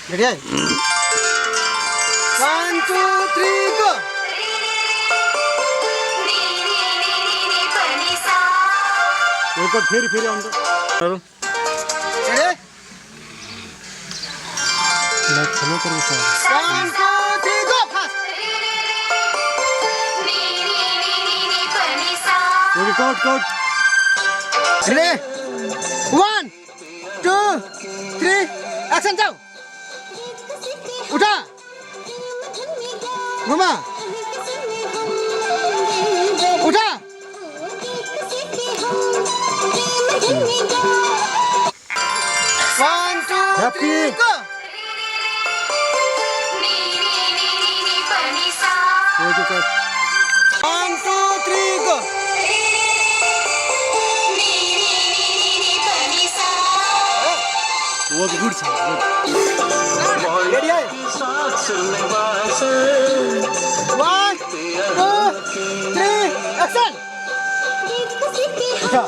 Ready? 1, 2, 3, go! Record फेरि on the Ready? like follow करो sir 1, 2, 3, go! Fast! record Ready? 1, 2, 3, action जाओ! उठा! घुमा! उठा! One, two, Happy. three, go! record 1, 2, 3, go! was good sir Ready? 1, 2, 3, action! उठा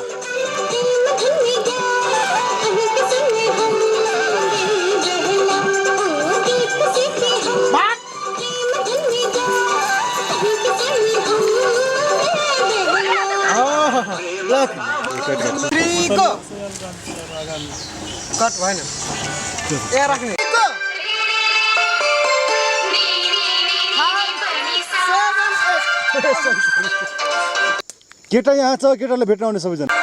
Back! Look! 3, go! Cut, why not? Yeah, राख्ने. Go! 5, 7, 8. केटा यहाँ छ केटाले भेट्न आउने सबैजना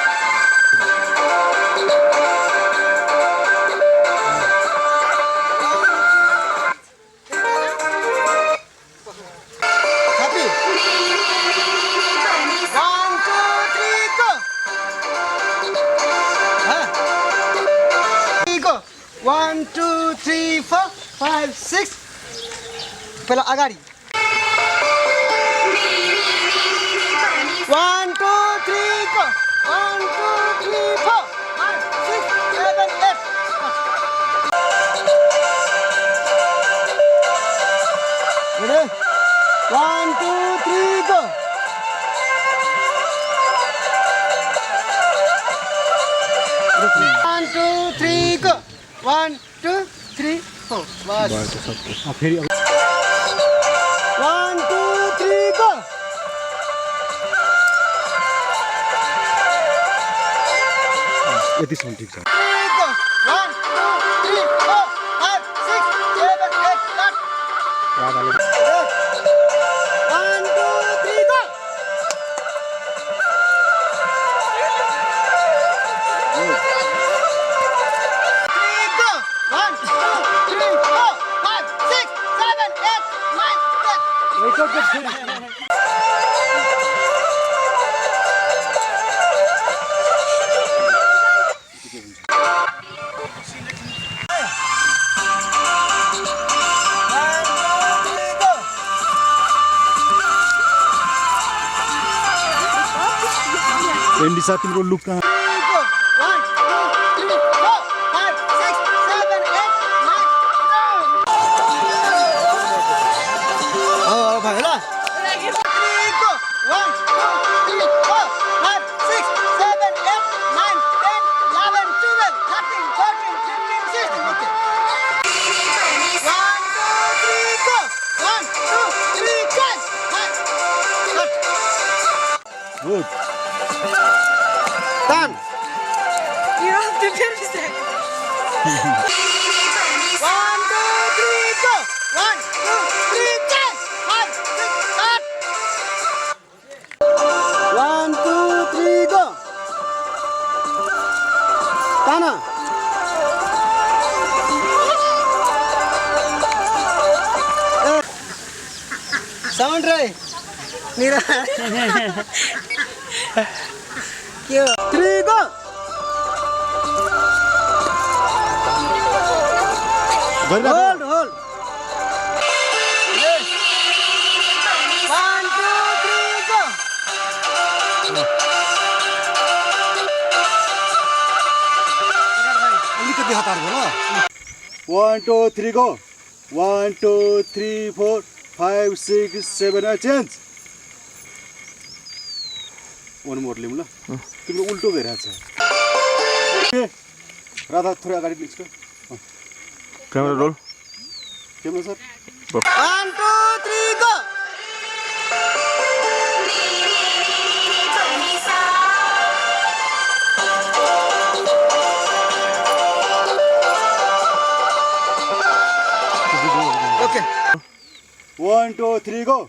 Happy? 1, 2, 3, go! Huh? 3, go! 1, 2, 3, 4, 5, 6. पहिला अगाडि 1, 2, 3, go! 1, 2, 3, 4, 5, 6, 7, 8. Ready? 1, 2, 3, go! One, two, three, go! 1, 2, 3, 4. बस. फेरि 1, 2, 3, go! यतिसम्म ठिक छ 3, go! 1, 2, 3, 4, 5, 6, 7, 8, start. राधाले 1, 2, 3, go! Three, go! 1, 2, 3, 4, 5, 6, 7, 8, 9, 10. record फेरि एन्डी साथ तिम्रो लुक कहाँ good Done. You have to finish it. 1, 2, 3, go! 1, 2, 3, 10, 5, 6, start. 1, 2, 3, go! Tana. Sound right. Mira. Yo. 3, go! Hold, hold. 1, 2, 3, go! अलिकति हतार भयो ल 1 2 3 go 1 2 3 4 5 6 7 8 चेन्ज वन मोर लिम ल तिम्रो उल्टो भइरहेछ राधा थोरै अगाडि निस्क क्यामेरा रोल केमा सर 1 2 3 go okay 1 2 3 go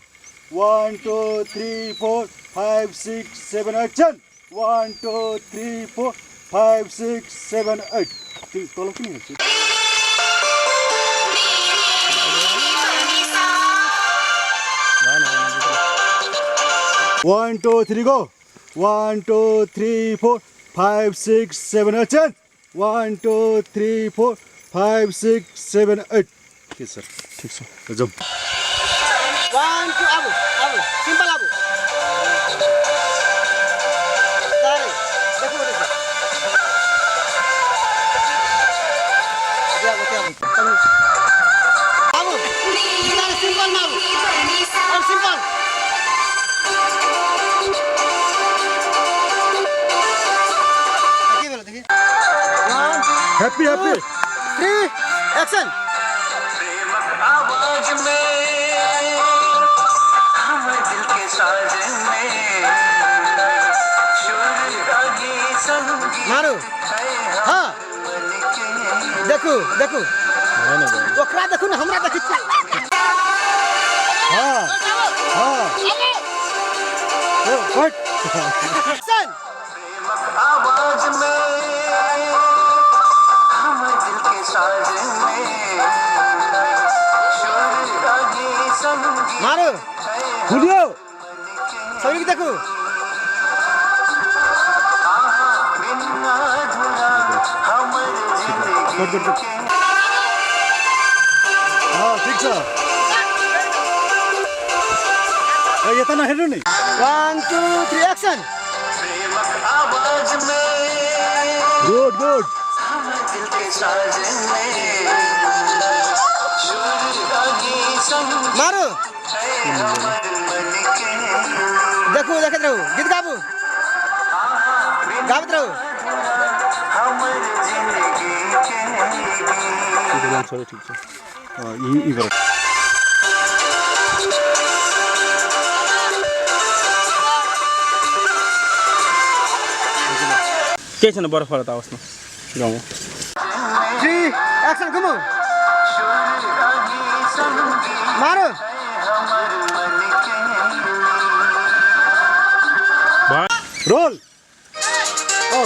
1 2 3 4 5 6 7 8 10 1 2 3 4 5 6 7 8 त्यो तल किन हेर्छु 1 2 3 go 1 2 3 4 5 6 7 8 10 1 2 3 4 5 6 7 8 के सर ठीक छ जाऊ 1 2 abu simple abu sorry देखो abu इतना simple ना abu और simple देखिए बोलो देखिए 1 हैप्पी हैप्पी 3 एक्शन आवाज में हम दिल के साज में सुर गागी संगीत मारो हाँ देखो देखो ओकरा देखो ना हमरा देखी हां हां व्हाट एक्शन आवाज में हम दिल के साज में सुर गागी संगीत मारो वीडियो सभी को देखो बिना अधूरा हमर जिंदगी के हां ठीक छ ए यता नहेर्नु नि 1 2 3 एक्शन प्रेमक आवाज में गुड गुड हम दिल के साज में सुर गागी संगीत मारो हमर मन के देखो देखते रहो गीत गाबू गाबत रहो हमर जिंदगी के ठीक छ यी गर के छैन बरफ त आओस् न गाउँ 3 एक्शन घुमो मारो रोल ओ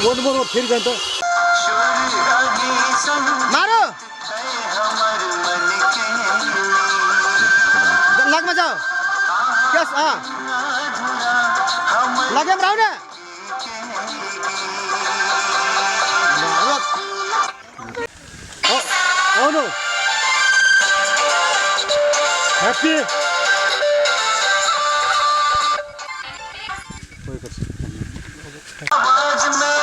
वन मोर फेरि जान्छ मारो लगमा जाओ यस हाँ लगे में रहो ना Oh no! Happy! आवाज में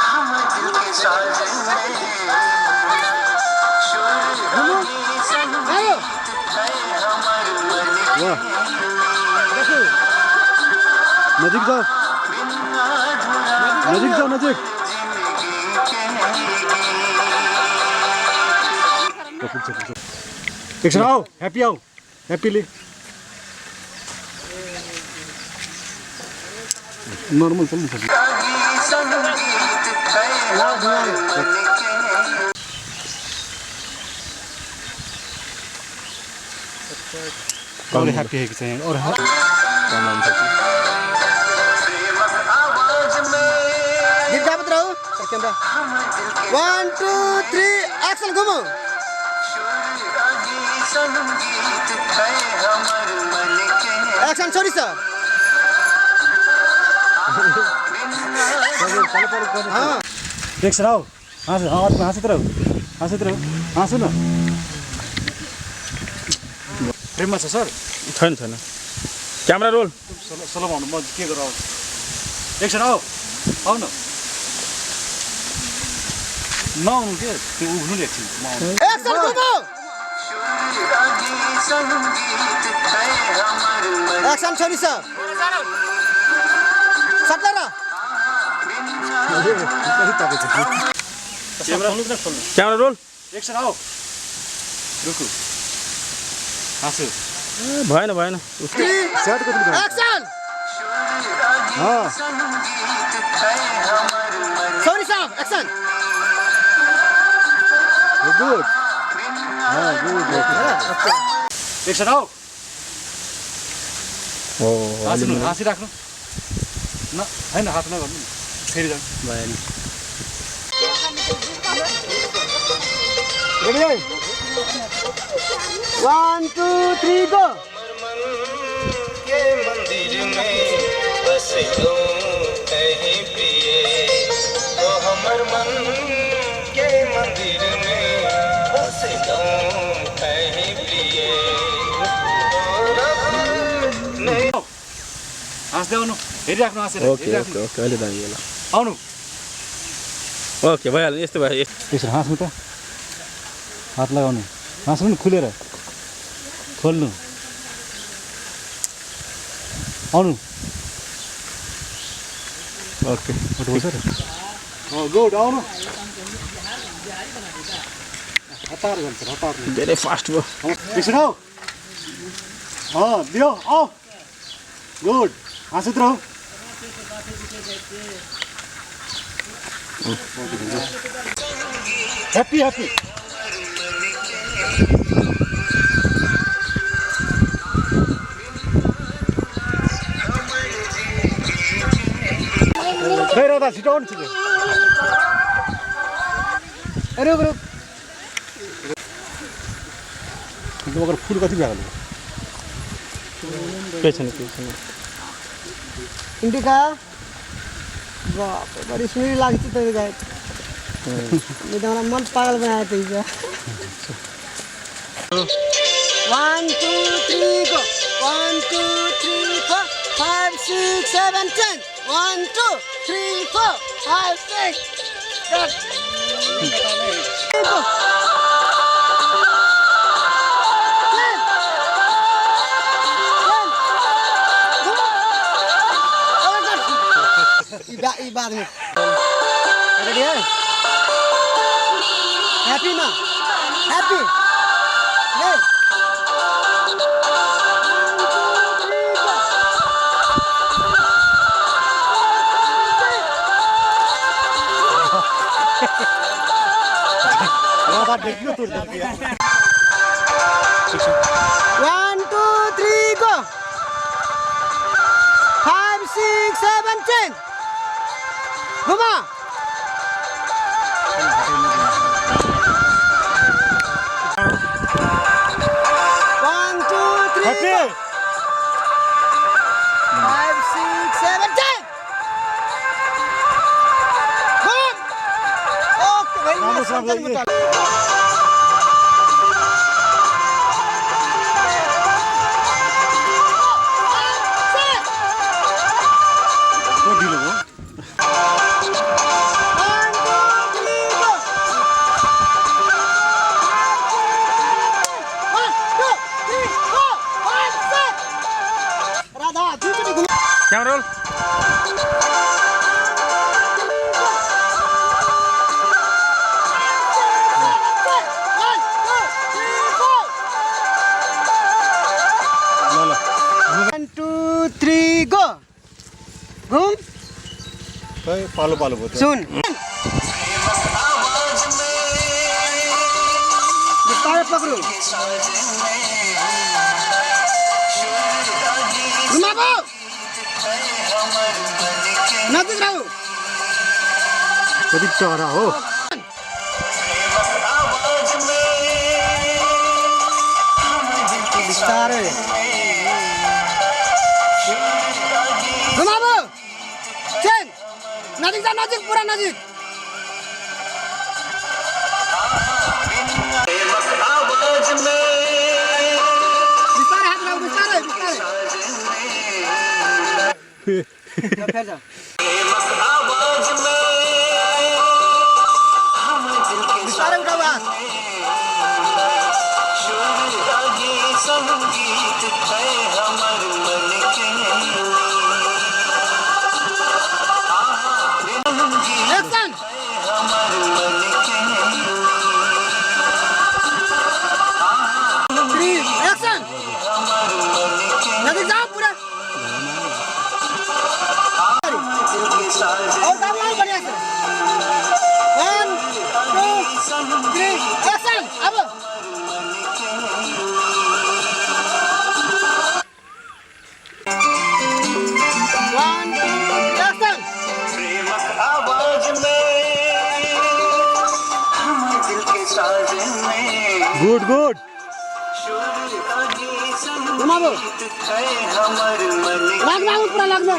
हम दिल के साज में सुर गागी संगीत हमर मन के वाह देखो नजिक जाओ बिना अधूरा नजिक जाओ नजिक एकछिन आओ ह्याप्पी आओ ह्याप्पीली नर्मल चल्नु पर्छ गागी संगीत हमर मन के और ह्याप्पी है कि चाहिँ और प्रेमक आवाज में गीत गाबत रहो और कैमरा हम दिल के 1 2 3 एक्शन घुमो सुर गागी संगीत हमर मन के एक्शन छोड़ी सर हाँ एकछिन आओ हाँसत रहो हाँसु न फ्रेममा छ सर छैन छैन क्यामेरा रोल सलो भन्नु म के गरेर आउँछु एकछिन आऊ न नआउनु के त्यो उभ्नु नि एकछिन म आउनु एक्शन घुमो सुर गागी संगीत हमर मन एक्शन छोड़ी सर क्यामेरा रोल एक्सन आओ रुकु हाँसु भएन भएन स्याट कति भयो एक्सन हाँ सौरी साहब एक्सन गुड हाँ गुड एक्सन आओ हो हाँस्नु हाँसिराख्नु न होइन हात नगर्नु फेरि जानु भएन रेडी है 1 2 3 गो के मंदिर में बस लो कहीं प्रिय तो हमर मन के मंदिर में बस लो कहीं प्रिय हाँस्दै आउनु हेरिराख्नु हाँसेर ओके ओके ओके अहिले दामी होला आउनु ओके भइहाल्यो यस्तो भयो त्यसरी हाँस्नु त हात लगाउनु हाँस्नु नि खुलेर खोल्नु आउनु ओके गुड आउनु हतार भन्छ हतार धेरै फास्ट भयो त्यसरी आऊ दियो आऊ गुड हाँसित रह ह्याप्पी ह्याप्पी खै राधा छिटो आउनु छिटो रुक रुक मगर फुल कति भ्याएको केही छैन केही छैन इंडिका बाप रे बड़ी सुरी लागती तो गए मैं तो मन पागल बनाया था इसे 1 2 3 go 1 2 3 4 5 6 7 10 1 2 3 4 5 6 go बाद में रेडी है हैप्पी ना हैप्पी ले राधा देखियो तोड़ दिया 1 2 3 go 5 6 7 10 घुमा 1 2 3 हैप्पी 5 6 7 10 घुम ओके भाई राम्रो छ भाइ। को ढिलो भयो क्यामेरा रोल ल ल 1 2 3 go घुम खै पालो पालो भयो त सुन बिस्तारै पकड़ो घुमाबो नजिक रहो कति चरा हो बिस्तारै घुमाबो चेन नजिक जा नजिक पूरा नजिक बिस्तारै हात लगाऊ बिस्तारै बिस्तारै फिर जा बिस्तारै उठाऊ हात संगीत है हमर मन के 3 action अब 1 2 action प्रेमक आवाज में हम दिल के साज में गुड गुड सुर आगे घुमाओ संगीत है हमर मन लागना पूरा लागना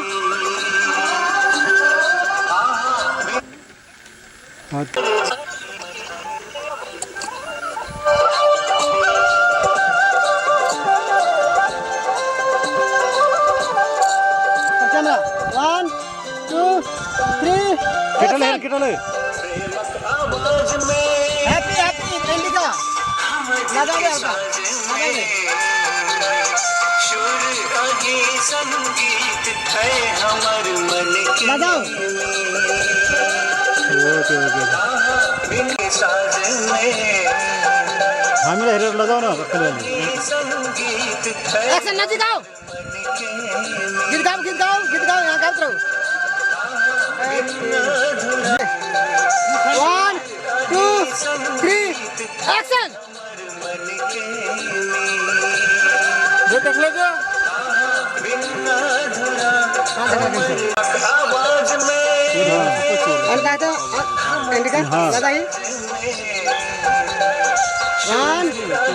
कैमरा 1 2 3 केटल है केटल है प्रेमक आवाज में हैप्पी हैप्पी इंडिका लगा दे लगा दे सुर आगे संगीत है हमर मन के लगाओ ओके ओके बिन साज में हामीलाई हेरेर लगाउ न भक्कले संगीत है एक्शन नजिक आओ गीत गाओ यहाँ गाओ रहो 1 2 3 एक्शन जो देख लो आवाज में अंदाज तो इंडिका लगा ही 1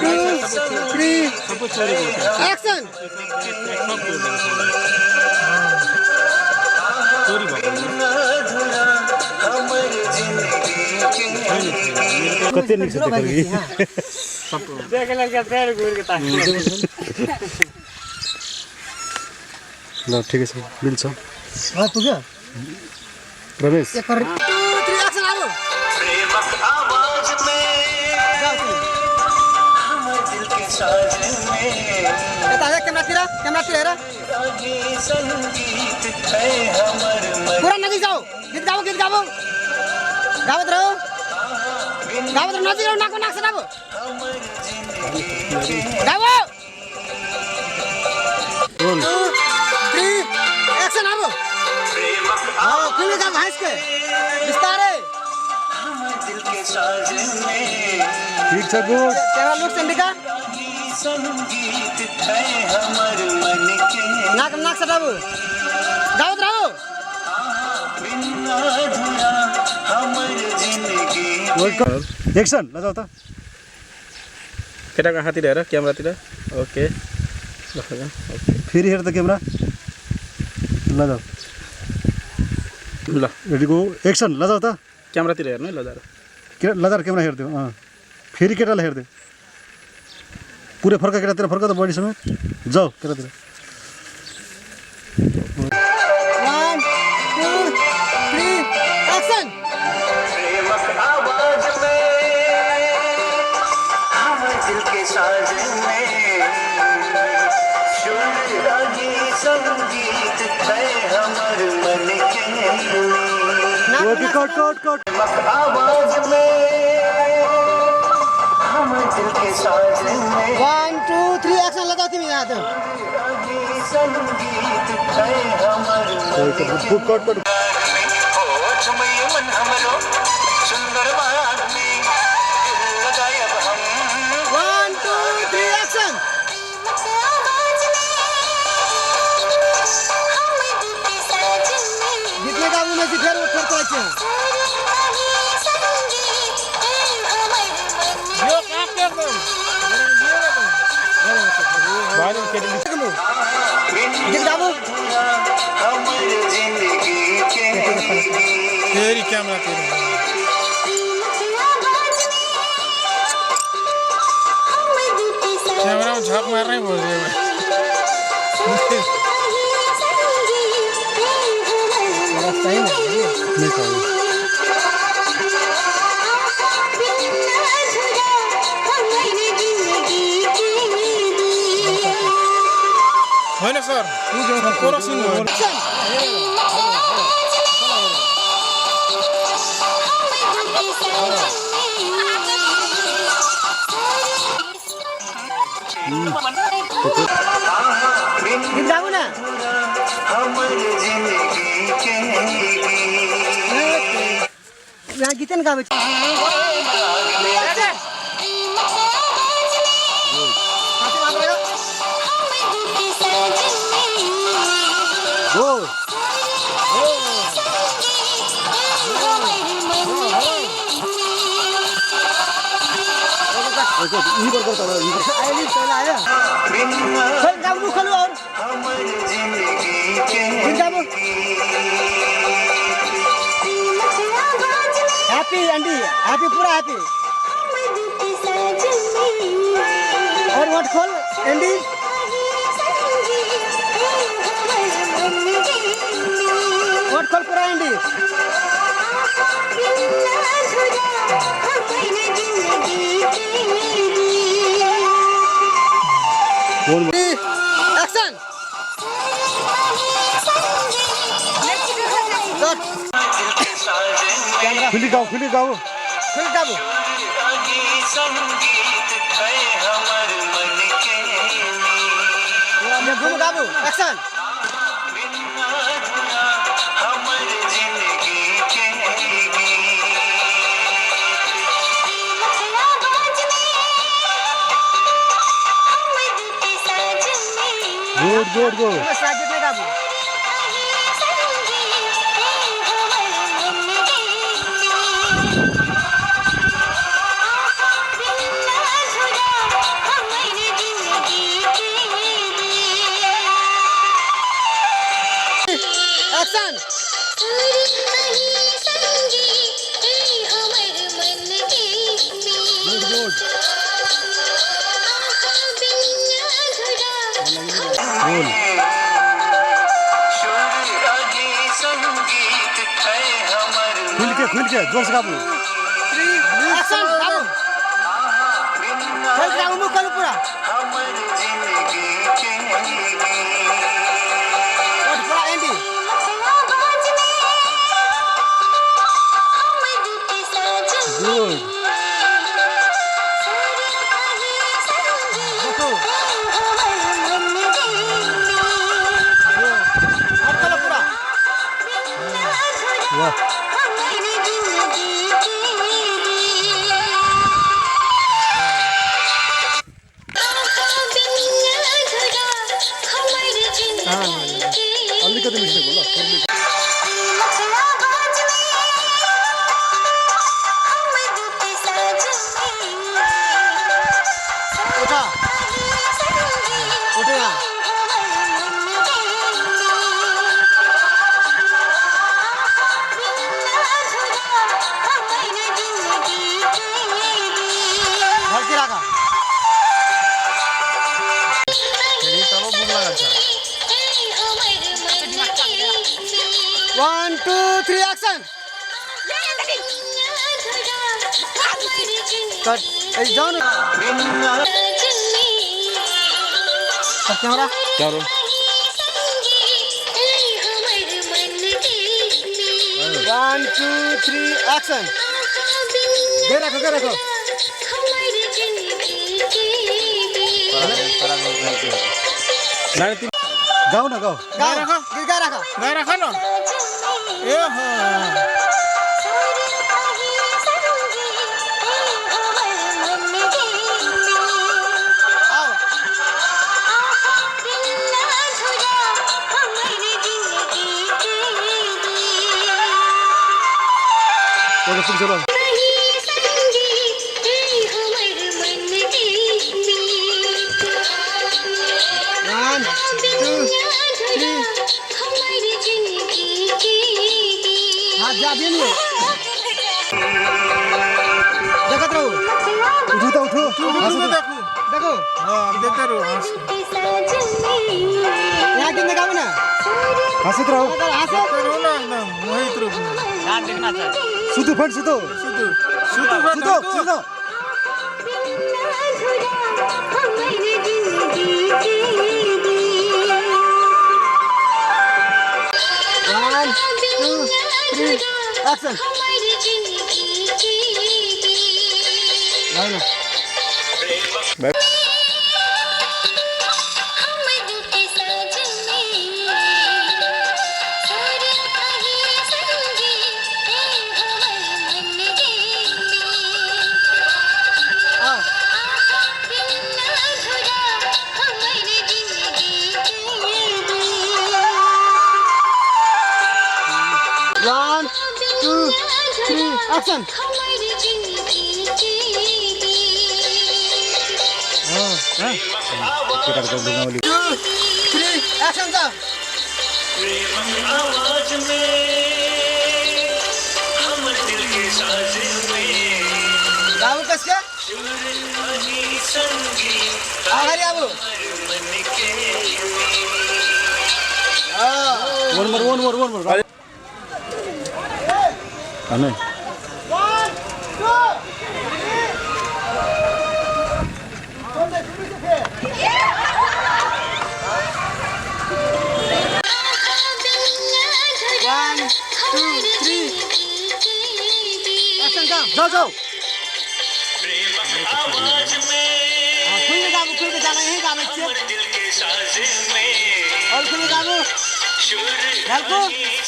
2 3 एक्शन कति निक्छ देखि ल ठिकै छ मिल्छ पुग्यो रमेश 1 2 3 एक्शन आलो प्रेमक आवाज में हमर दिल के साज में यता हेर क्यामेरा तिर हेर आगे संगीत है हमर मन पूरा नजिक जाओ गीत गाओ गावत रहो नजिक रहो नाको नाक से गाओ गाओ 2 3 एक्शन अब प्रेमक हां खुले का भैंस के विस्तारे हमर दिल के साज में ठीक छ गुड तेरा लुक इंडिका संगीत है हमर मन के नाक से गाओ गावत रहो बिन अधूरा हमर जिंदगी एक्सन लगाउ त केटाको हाततिर हेर क्यामेरातिर ओके ल फेरि हेर त क्यामेरा लगाउ ल रेडी गो एक्सन लगाउ त क्यामेरातिर हेर्नु है लजार के लजार क्यामेरा हेर्दियो फेरि केटालाई हेर्दियो पुरै फर्का केटातिर फर्का त बडी समेत जाऊ केटातिर 1 2 3 एक्शन प्रेमक आवाज में हमर दिल के साज में सुर आगे संगीत है हमर मन के ओके कट प्रेमक आवाज में हमर दिल के साज में 1 2 3 एक्शन लगाओ तिमी यहाँ त आगे संगीत है हमर मन के कट हो झुमैया मन हमरो सुंदर बाग में दिल लगाए अब हम 1 2 3 एक्शन गीत में गाऊ में फिर उठ कर छै यो का कर दो बाहर केटल गीत गाऊ हमर जिंदगी के फेरि क्यामेरातिर क्यामेरामा झक मार्नै पर्यो नहीं चाहिए होइन सर कोरक्सन भयो गीत गाऊ न हमर जिंदगी के यहाँ गीत न गावे यही पर करता है आइली चला आया चल गाबू खोलो और हमर जिंदगी के फिर गाबू हैप्पी एंडी हैप्पी पूरा हैप्पी और व्हाट खोल एंडी व्हाट खोल पूरा एंडी एक्शन खुली गाओ फिर गाबू संगीत है हमर मन के ये घूम गाबू एक्शन हमर जिंदगी के गुड साजिद ने गाबू एक्शन संगीत है हमर खुल के जोर से गाबू एक्शन गाबू चल गाबू मुंह खोलो पूरा हमर जिंदगी के और पूरा एंडी गुड देखो और खोलो पूरा वाह अल्ली कदम मिस्टेक बोला उठा उठेगा घर के रखा चलिए चलो भूख लगा था 1 2 3 एक्शन कट ए जाओ ना कैमरा क्या रो 1 2 3 एक्शन दे रखो नहीं गाओ ना गाओ गाय रखो गाय रखो नहीं रखा ना ए हाँ आओ ओके फिर चलो 1 2 3 हाथ जा दिए नहीं देखत रहो उठो हंस के देखो देखो हाँ अब देखते रहो हंस यहाँ कितने काम ना हंसत रहो हंसो देखते रहो ना एकदम मोहित रूप में सुतो फट सुतो सुधु सुधु सुतो One, 2, 3, एक्शन One, 2, 3, एक्शन केटाहरूको ढुङ्गावली 2 3 एक्सन त आवाज में हमर दिल के साज में बाबु कसका संगीत अगाडि आबु मन के one more Anai 1 2 1 2 3 एक्सन त जाऊ आवाज में खुल्ने गाना यही गाना छ दिल के साज में और खुल्ने गाना ढालको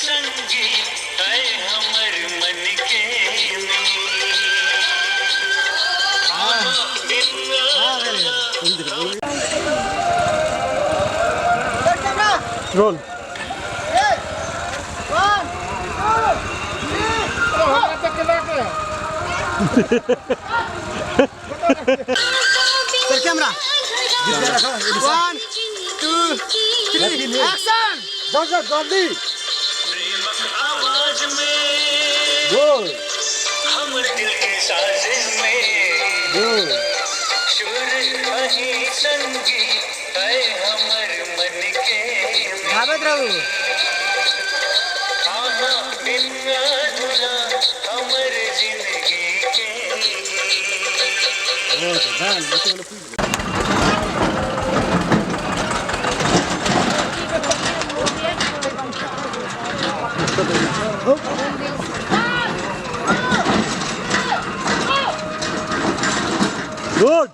संगीत है हमर मन के कैमरा रोल 1 2 3 कैमरा 1 2 3 एक्सन जाऊ जल्दी आवाज में गोल हमर दिल के साज में गोल सुर वही संगीत है हमर मन के धाबत रहू आहा बिन अधूरा हमर जिंदगी के गुड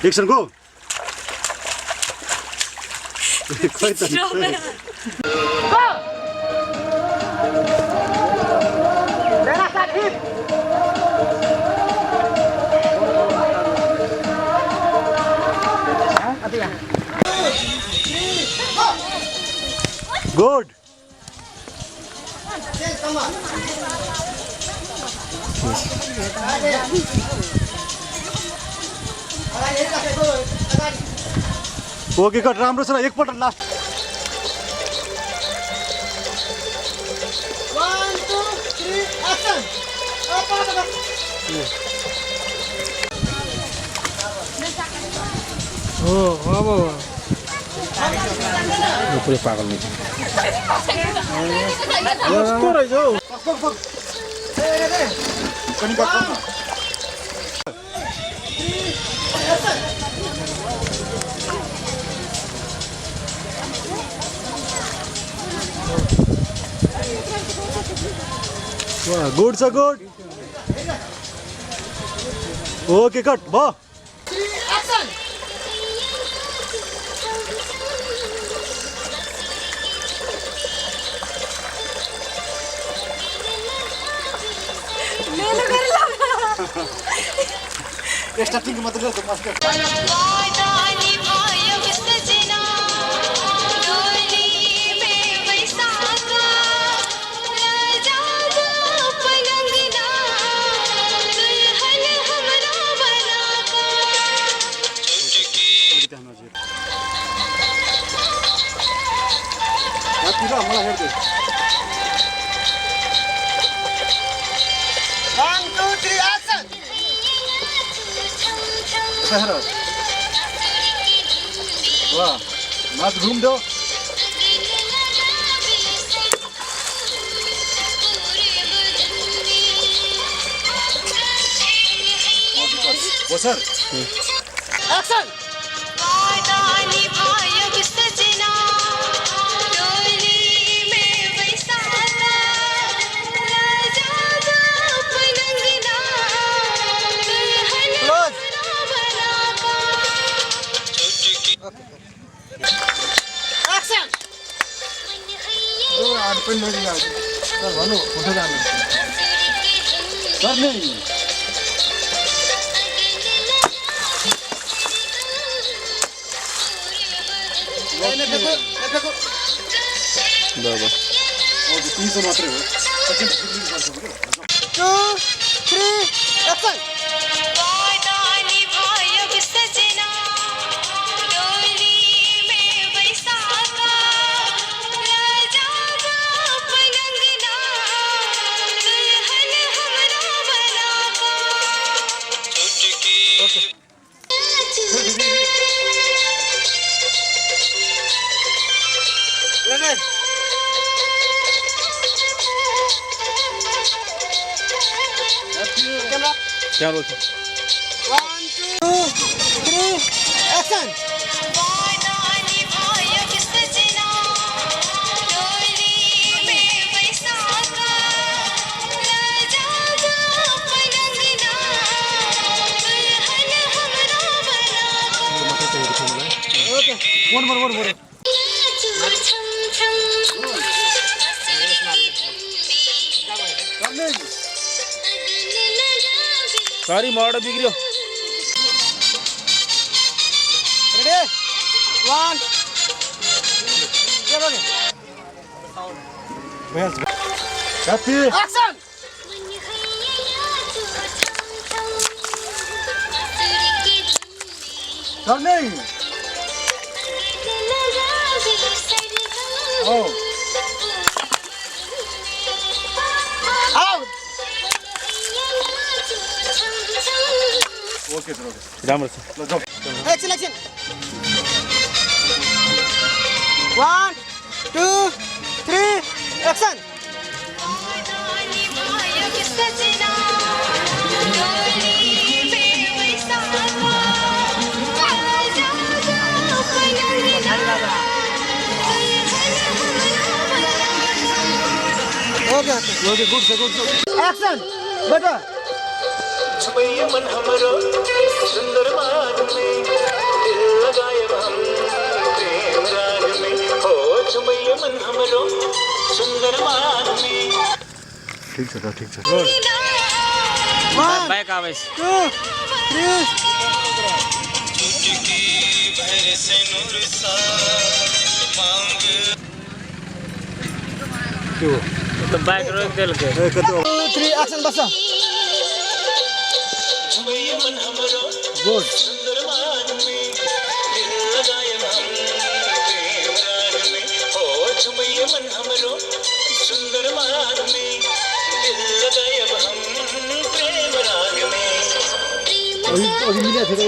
एक्सन गो खोइ त मेरा साथी गुड ओके कट राम्रो छ एकपल्ट लास्ट 1 2 3 एक्सन हो अब पुरै पागल नै कस्तो रहेछ हौ गुड छ गुड ओके कट भयो 3 एक्सन स्टार्टिङ मात्र गर्छ मास्टर वादा निभायब सजना डोली में बैसाखा राजा पलंगना दुल्हन हमरा बनाका मलाई हेर्दै 1 2 3 एक्सन वाह नाच घुम दो वो सर एक्सन वादा निभायब सजना डोली में बैसाखा राजा पलंगना दुल्हन क्लोज एक्सन आठ पनि नजिक सर भन्नु फोटो जानु सर नै देखो बराबर हजुर 300 मात्रै हो सेकेन्ड पर्छ बरु 2 3 एक्सन वादा निभायब सजना डोली में बैसाखा राजागा पलंगना दुल्हन हमरा बनाका चुटकी लगे कैमरा चलो सर 1 2 3 एक्सन वादा निभायब सजना डोली में बैसाखा राजागा पलंगना दुल्हन हमरा बनाका okay one more sorry mode बिग्रियो रेडी 1 चलो ह्याप्पी एक्सन टर्निङ हो आउट ओके सर ओके राम्रो छ ल जाऊ action action 1 2 3 action okay okay good छ एक्सन बेटा छुपैया मन हमरो सुंदर मान में दिल लगाए हम प्रेम राग में हो छुपैया मन हमरो सुंदर मान में ठिक छ त ठिक छ 1 बैक आवेश 2 3 चुटकी भर से नूर सा मांग तो बैक रोक देल के 2 3 एक्सन बस छुपैया मन हमरो गुड सुंदर मान में दिल लगाए हम प्रेम राग में हो छुपैया मन हमरो सुंदर मान में दिल लगाए हम प्रेम राग में अभी मिले थे तो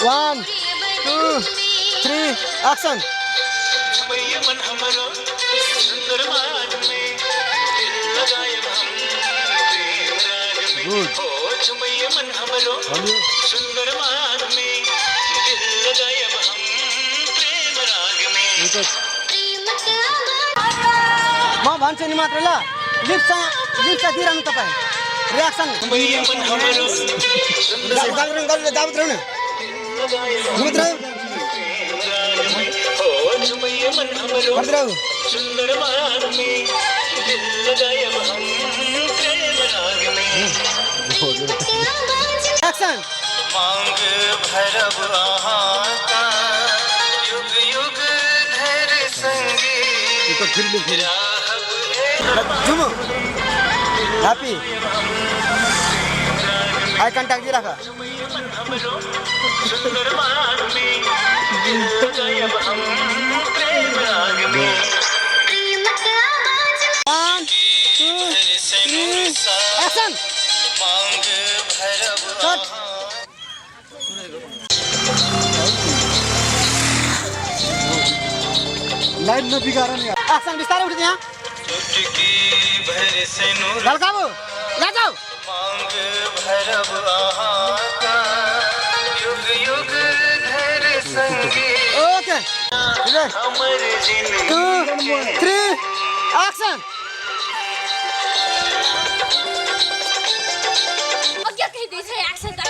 1 2 3 एक्सन छुपैया मन हमरो सुंदर मान में दिल लगाए हम प्रेम राग में हो छुपैया मन हमरो सुंदर मान में दिल लगाए हम प्रेम राग में म भन्छु नि मात्र ल लिप्स दिइरहनु तपाईँ रियाक्सन छुपैया मन हमरो दाबत रहनु घुमत रह्यो हो छुपैया मन हमरो गर्दै रहु सुंदर मान में दिल लगाए हम प्रेम राग में एक्सन मांग भरब आहाँ का युग युग धर संगी राहब झुमु ह्याप्पी आई कन्ट्याक्ट दिइराख हमरो सुंदर मान में दिल लगाए हम प्रेम राग में 1 2 3 एक्सन मांग भरब कट लाइन नबिगार नि एक्सन बिस्तारै उठ त्यहाँ चुटकी भर से नूर ढल्काबु ले जाऊ मांग भरब आहाँ का युग युग धर संगी ओके हमर जिंदगी 2 3 एक्सन क्या कहदैछ एक्सन त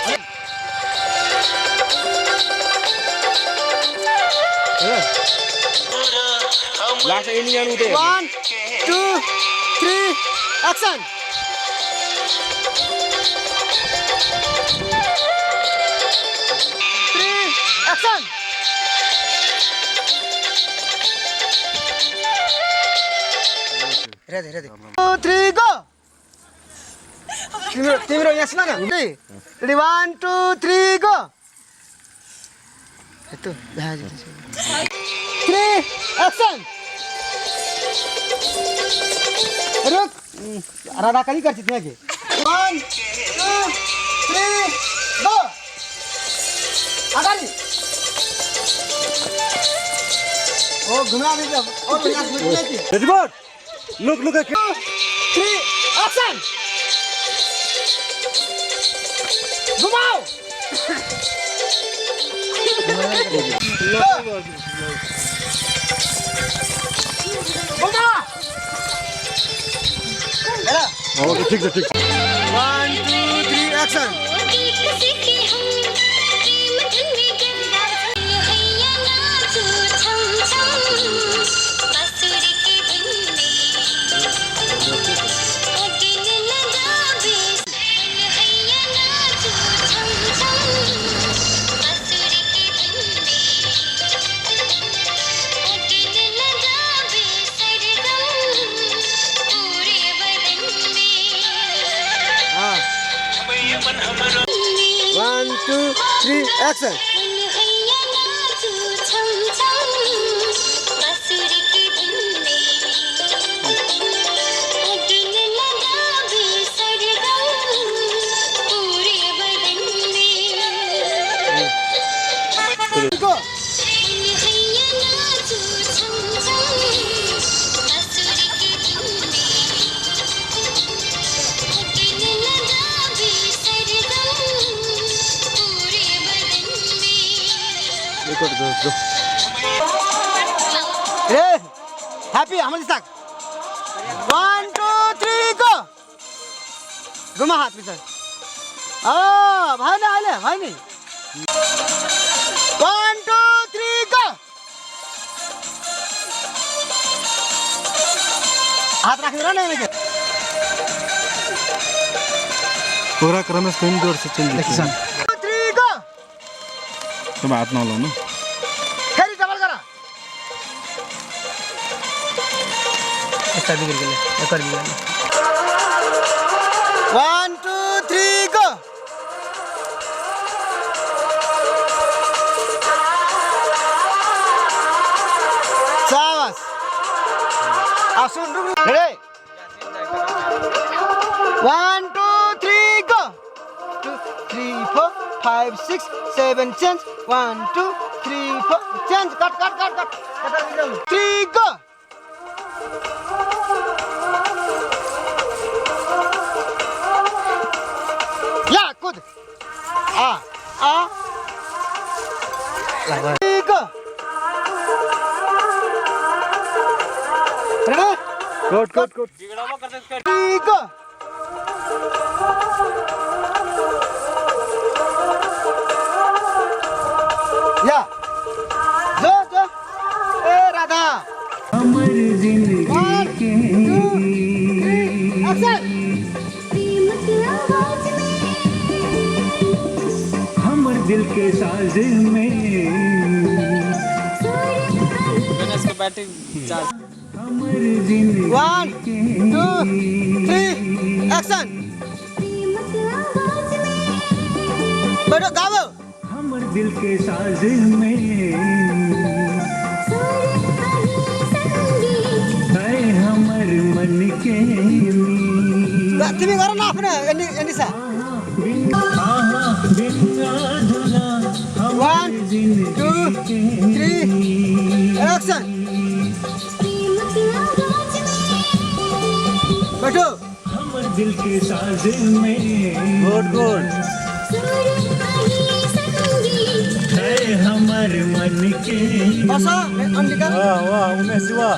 लास्ट एलियन उठे 1 2 3 एक्सन 3 एक्सन Ready. 2, 3, go. तिम्रो यहाँ सुन न रेडी 1 2 3 गो यतो 3 एक्सन रुक राधा कहीं करती थी आगे 1 2 3 गो अगाडि ओ घुमा दे ओ यहाँ घुमा दे Ready, board. Look at 3 action घुमाओ घुमा Okay, ठीक है 1 2 3 action One, two, three, action. Go. Go. Hey, happy, हमारे साथ. 1 2 3 go. घुमा हाथ में सर. भाई ना आले, भाई नहीं. 1 2 3 go. हाथ रख रहा नहीं मुझे. पूरा क्रम स्क्रीन दूर से चल देखिए 2 3 go. तुम हाथ ना लो ना फेरी डबल करा. ऐसा भी कर ले. एक कर दिया. 1 2 3 go. शाबाश. अब सुन रुक. Ready 1 2 3 go. 2 3 4 5 6 7 change 1 2 3 4 change cut 3 go. Yeah, good. Three go. Ready? Good. Three go. Yeah. Jo. Radha. 1 2 3 action. हमर दिल के साज में इसका बैटरी चार्ज हमर जिंदगी 1 2 3 action. बैठो गाओ. हमर दिल के साज में है हमर मन के तिमी गर न आफ्नो एनिसा. 1 2 3 action. बैठो. हमर दिल के साज में Good. है हमर मन के बस अंडिका वाह उमेश वाह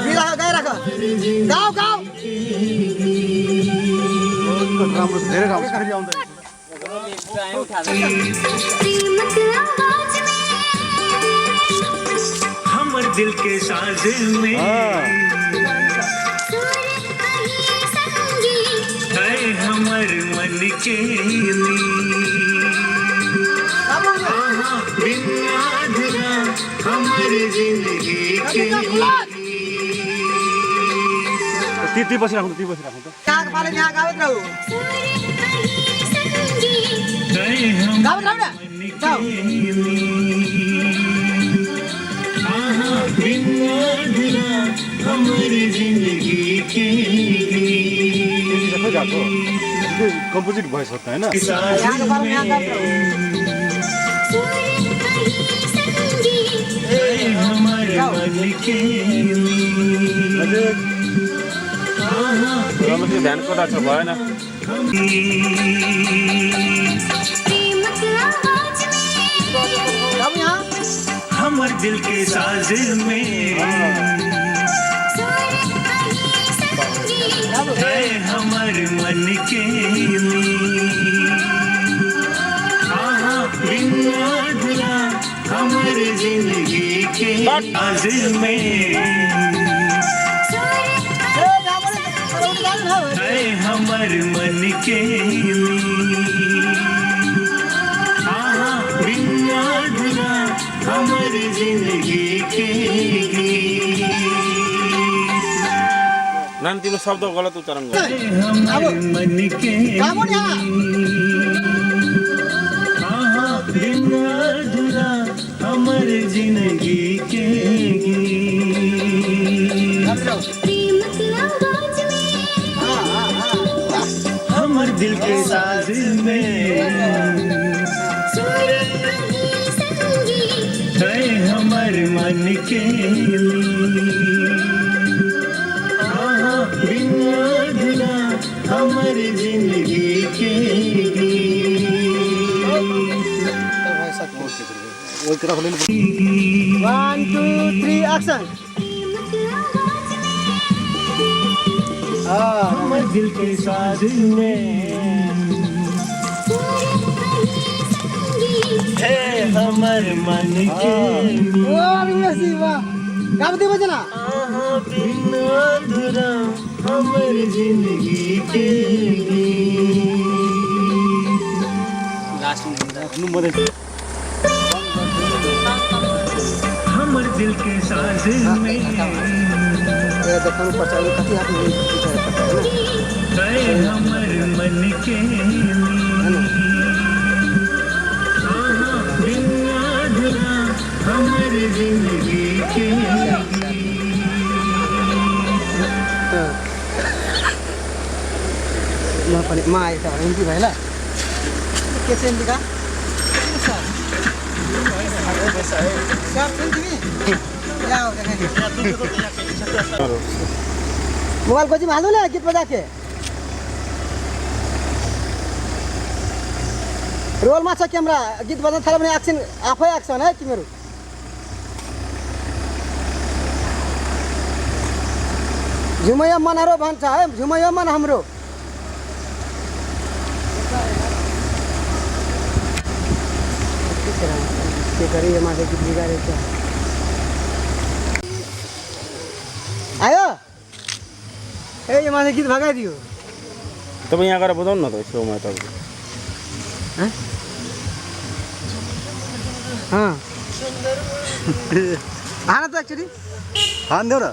बिरा गाई राख. गाओ राम्रो धेरै राम्रो फेरि आउँदै हमर दिल के साज में है हमर मन के बिना हमर जिंदगी के ती बसिराख्नु ती बसिराख्नु त कहाँ पाले यहाँ गावत रहू गावत रहू ना जाओ हमारी जिंदगी के सबै जाको कम्पोजिट भइस होता हैन यहाँ के पाले यहाँ गावत रहू हमारे मन के अझै रमेशले ध्यान कता छ भएन गाऊ यहाँ हमर दिल के साज में है हमर मन के बिन अधूरा हमर जिंदगी के साज में है हमर मन के बिन अधूरा हमर जिंदगी के नानी तिम्रो शब्द गलत उच्चारण गर्छ हमर मन के गाऊ यहाँ बिन अधूरा हमर जिंदगी के हमर दिल के साज में है हमर मन के बिन अधूरा हमर जिंदगी के ओइ तरफ ले 1 2 3 एक्सन हमर दिल के साज में है हमर मन के ओ अविनाशी वाह गाऊ दे बजना बिन अधूरा हमर जिंदगी के लास्ट में नु मदे हमर दिल के साज में ए देखनु पर्छ अहिले कति हात है हमर मन के बिन अधूरा हमर जिंदगी के म पनि म आए त हिन्दी भाइला के चाहिँ हिन्दी का मोबाइल को हाल्नु न गीत बजा के रोलमा छ क्यामेरा गीत बजाउन थाल्यो भने एक्सन आफै एक्सन है तिमीहरू झुमैया मनहरू भन्छ है झुमैया मन हाम्रो के गरे यो माथि गीत बिगारेको छ आयो ए यो माथि गीत भगाइदियो तपाईँ यहाँ गएर बजाउनु न त छेउमा तपाईँको हान त एक्चुअली हान देऊ न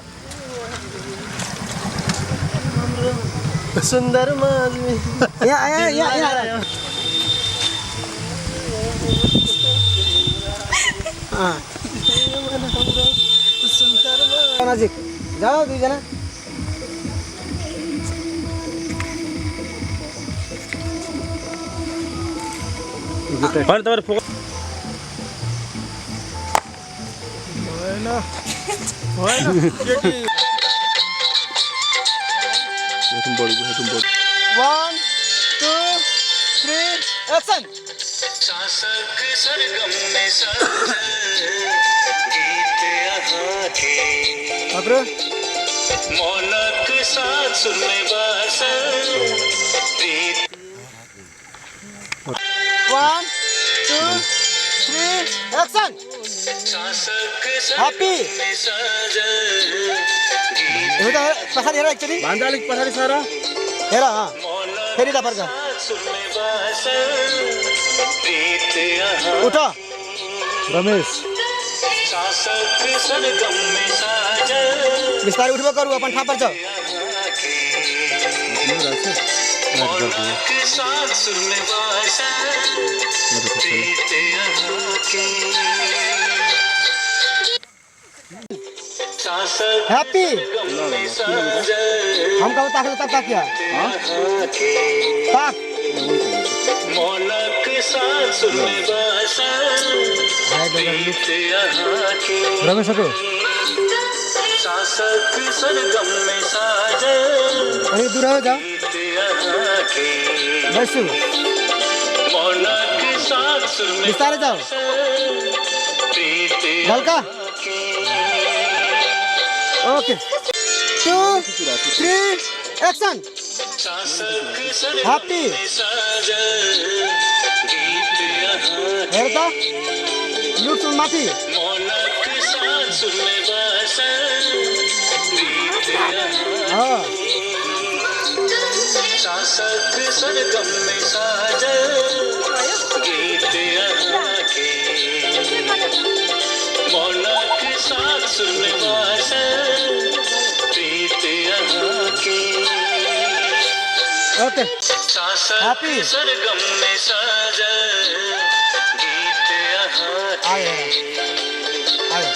सुन्दर माधवी यहाँ नजिक जाऊ दुईजना होइन तपाईँहरू focus One, two, three, action! शासक सरगम में साजल गीत यहाँ थे अब्रो मौलक साथ सुर में बासल प्रीत 1, 2, 3, action! शासक Happy! सरगम में साजल गीत एउटा पछाडि हेर एकचोटि भान्जा अलिक पछाडि सर हेर मौलक फेरि दा फर्क साथ सुर में बासल प्रीत यहाँ उठ रमेश शासक सरगम में साजल बिस्तारै उठ्बो करू अपन ठाप पर्छ यहाँ थे मौनक साथ सुर में बासा प्रीत यहाँ की सासक हैप्पी गम में साजन हम कब ताक लेता ताक क्या ताक मौनक साथ सुर में बासा प्रीत यहाँ की रमेश हटो सासक सरगम में साजन अरे दूर हो जा प्रीत यहाँ की बैसो मौनक साथ सुर में विस्तार जाओ प्रीत हल्का की ओके 2 3 एक्शन सासक सरगम हैप्पी में साजन गीत यहाँ हेरता लुक माथि मौनक साथ सुर में बासन प्रीत यहाँ हां सासक सरगम में साजन गीत यहाँ के मौनक साथ सुर में बासन प्रीत यहाँ के ओके सासक Happy. सरगम में साजन गीत यहाँ आए के आए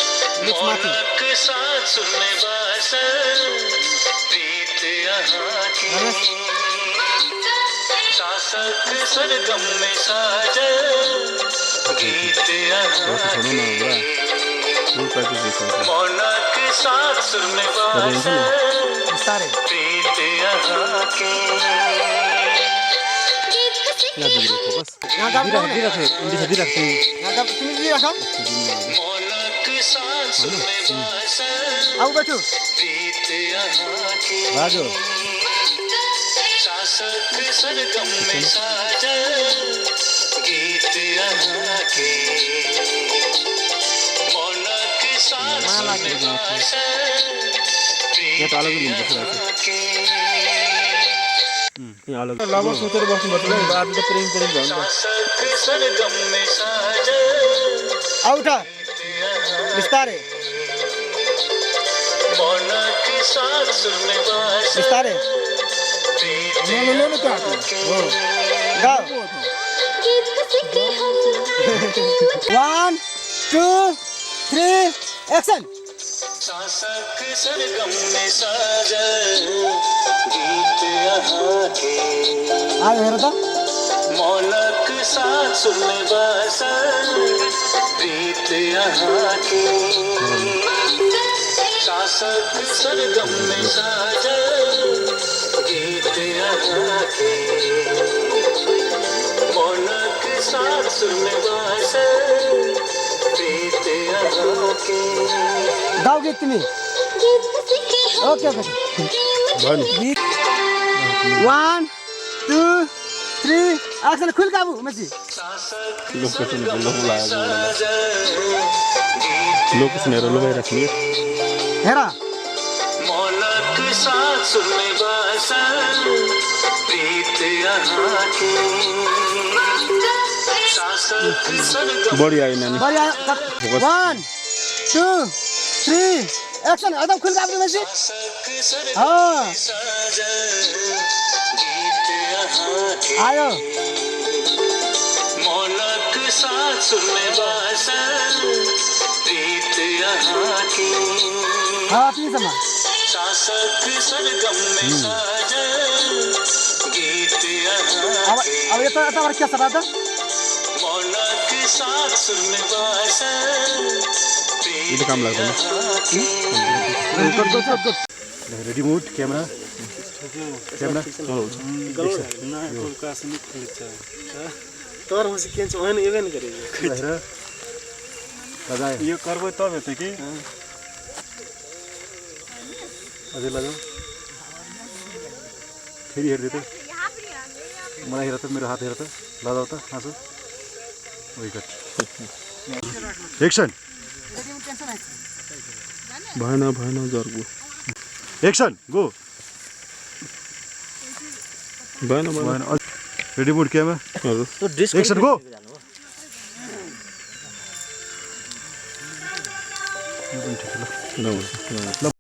लुक माथि मौनक साथ सुर में बासन प्रीत यहाँ के रमेश सासक सरगम में साजन गीत यहाँ के मौनक साथ सुर में बासन विस्तार प्रीत यहाँ के यहाँ का दी रखे यहाँ का तुम दी रखो मौनक साथ सुर में बासन आओ बैठो प्रीत यहाँ के राजो सासक सरगम में साजन गीत यहाँ के मौनक साथ सुर में बासन प्रीत यहाँ के लगभग सोचेर बस्नु पर्छ ल बाद त प्रेम प्रेम भन्छ सासक सरगम में साजन आउटा विस्तार मौनक साथ सुर में बासन विस्तार प्रीत हो गाओ 1 2 3 एक्शन सासक सरगम में साजन गीत यहाँ के आओ हेरता मौनक साथ सुर में बासन प्रीत यहाँ के सासक सरगम में साजन गीत यहाँ के मौनक साथ सुर में बासन प्रीत यहाँ के गाओ गीत तिमी ओके ओके 1 2 3 एक्शन खुल काबू मसी लोकेसन लोकेसनहरु लगाइराख्ने हेरा मौनक साथ सुर में बासन प्रीत यहाँ के सासक सरगम बढी आयो नानी बढ़िया 1 2 3 एक्शन एकदम खुल काबू मसी सासक सरगम हां में साजन गीत यहाँ के आयो मौनक साथ सुर में बासन प्रीत यहाँ के हां तीन समा सासक सरगम में साजन गीत यहाँ अब के ये तो आता क्या सदा था मौनक साथ सुर में बासन प्रीत काम लाग्दैन यहाँ रेडी मुड क्यामेरा क्यामेरा तर म सिकेन्च होइन यो पनि गरे हेर दादा यो कर्ब त भेटे कि अझै लगाऊ फेरि हेर्दै त मलाई हेर त मेरो हात हेर त लगाऊ त हाँसो विकेट एक्सन भएन जर्को एक्सन गो भएन रेडी मुड क्यामेरा एक्सन गो ल